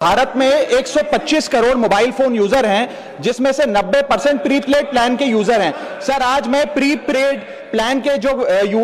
भारत में 125 crore mobile phone user हैं, जिसमें से 90% प्रीपेड प्लान के यूजर हैं। सर, आज मैं प्रीपेड प्लान के जो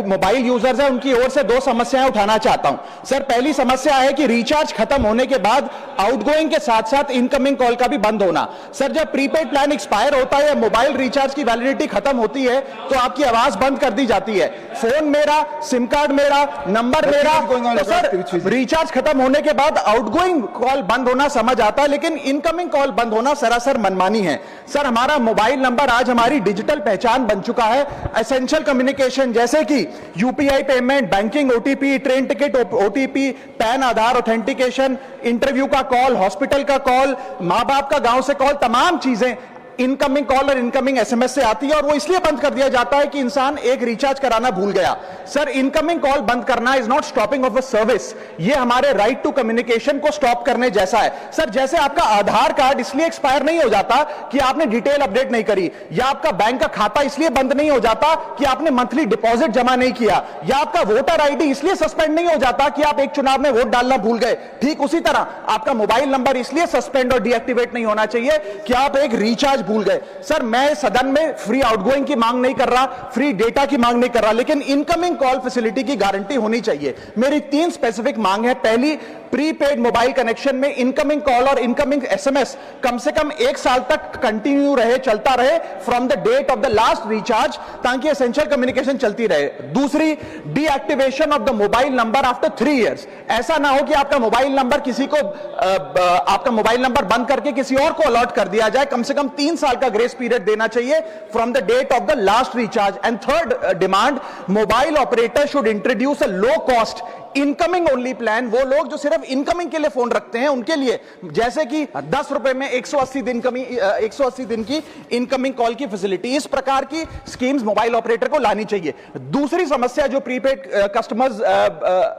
मोबाइल यूजर्स हैं उनकी ओर से दो समस्याएं उठाना चाहता हूं। सर, पहली समस्या है कि रिचार्ज खत्म होने के बाद आउटगोइंग के साथ साथ इनकमिंग कॉल का भी बंद होना। सर, जब प्रीपेड प्लान एक्सपायर होता है या मोबाइल रिचार्ज की वैलिडिटी खत्म होती है तो आपकी आवाज बंद कर दी जाती है। फोन मेरा, सिम कार्ड मेरा, नंबर मेरा। तो सर, रिचार्ज खत्म होने के बाद आउटगोइंग कॉल बंद होना समझ आता है, लेकिन इनकमिंग कॉल बंद होना सरासर मनमानी है। सर, हमारा मोबाइल नंबर आज हमारी डिजिटल पहचान बन चुका है। एसेंशियल कम्युनिकेशन जैसे कि UPI payment, banking, OTP, train ticket OTP, PAN Aadhaar authentication, interview का कॉल, हॉस्पिटल का कॉल, मां बाप का गांव से कॉल, तमाम चीजें इनकमिंग कॉल और इनकमिंग एसएमएस से आती है और वो इसलिए बंद कर दिया जाता है कि इंसान एक रिचार्ज कराना भूल गया। सर, इनकमिंग कॉल बंद करना is not stopping of a service, ये हमारे राइट टू कम्युनिकेशन को स्टॉप करने जैसा है। सर, जैसे आपका आधार कार्ड इसलिए एक्सपायर नहीं हो जाता कि आपने डिटेल अपडेट नहीं करी, या आपका बैंक का खाता इसलिए बंद नहीं हो जाता कि आपने मंथली डिपॉजिट जमा नहीं किया, या आपका वोटर आईडी इसलिए सस्पेंड नहीं हो जाता कि आप एक चुनाव में वोट डालना भूल गए। ठीक उसी तरह आपका मोबाइल नंबर इसलिए सस्पेंड और डीएक्टिवेट नहीं होना चाहिए कि आप एक रिचार्ज भूल गए। सर, मैं सदन में फ्री आउटगोइंग की मांग नहीं कर रहा, फ्री डेटा की मांग नहीं कर रहा, लेकिन इनकमिंग कॉल फैसिलिटी की गारंटी होनी चाहिए। मेरी 3 स्पेसिफिक मांग है। पहली, प्रीपेड मोबाइल कनेक्शन में इनकमिंग कॉल और इनकमिंग एसएमएस कम से कम 1 साल तक कंटिन्यू रहे, चलता रहे from the date of the last recharge, ताकि एसेंशियल कम्युनिकेशन चलती रहे। दूसरी, deactivation of the mobile number after 3 years. ऐसा ना हो कि आपका मोबाइल नंबर किसी को आपका मोबाइल नंबर बंद करके किसी और को अलॉट कर दिया जाए। कम से कम 3 साल का ग्रेस पीरियड देना चाहिए from the date of the last recharge. And third demand, mobile operator should introduce a low cost incoming only plan. वो लोग जो सिर्फ इनकमिंग के लिए फोन रखते हैं उनके लिए, जैसे कि 10 रुपए में 180 दिन की इनकमिंग कॉल की फैसिलिटी, इस प्रकार की स्कीम्स मोबाइल ऑपरेटर को लानी चाहिए। दूसरी समस्या जो प्रीपेड कस्टमर्स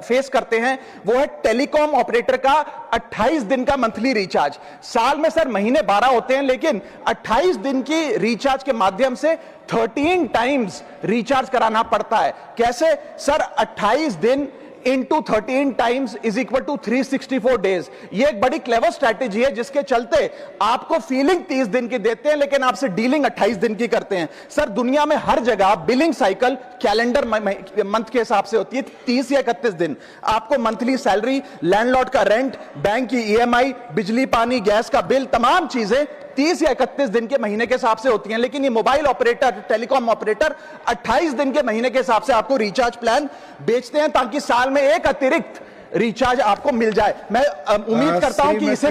फेस करते हैं वो है टेलीकॉम ऑपरेटर का 28 दिन का मंथली रिचार्ज। साल में सर महीने 12 होते हैं, लेकिन 28 दिन की रिचार्ज के माध्यम से 13 टाइम्स रिचार्ज कराना पड़ता है। कैसे सर? 28 दिन into 13 times is equal to 364 days. ये एक बड़ी क्लेवर स्ट्रैटेजी है जिसके चलते आपको फीलिंग 30 दिन की देते हैं, लेकिन आपसे डीलिंग 28 दिन की करते हैं। सर, दुनिया में हर जगह बिलिंग साइकिल कैलेंडर मंथ के हिसाब से होती है, 30 या 31 दिन। आपको मंथली सैलरी, लैंडलॉर्ड का रेंट, बैंक की ईएमआई, बिजली पानी गैस का बिल, तमाम चीजें 30 या 31 दिन के महीने के हिसाब से होती हैं। लेकिन ये मोबाइल ऑपरेटर, टेलीकॉम ऑपरेटर 28 दिन के महीने के हिसाब से आपको रिचार्ज प्लान बेचते हैं, ताकि साल में एक अतिरिक्त रिचार्ज आपको मिल जाए। मैं उम्मीद करता हूं कि इसे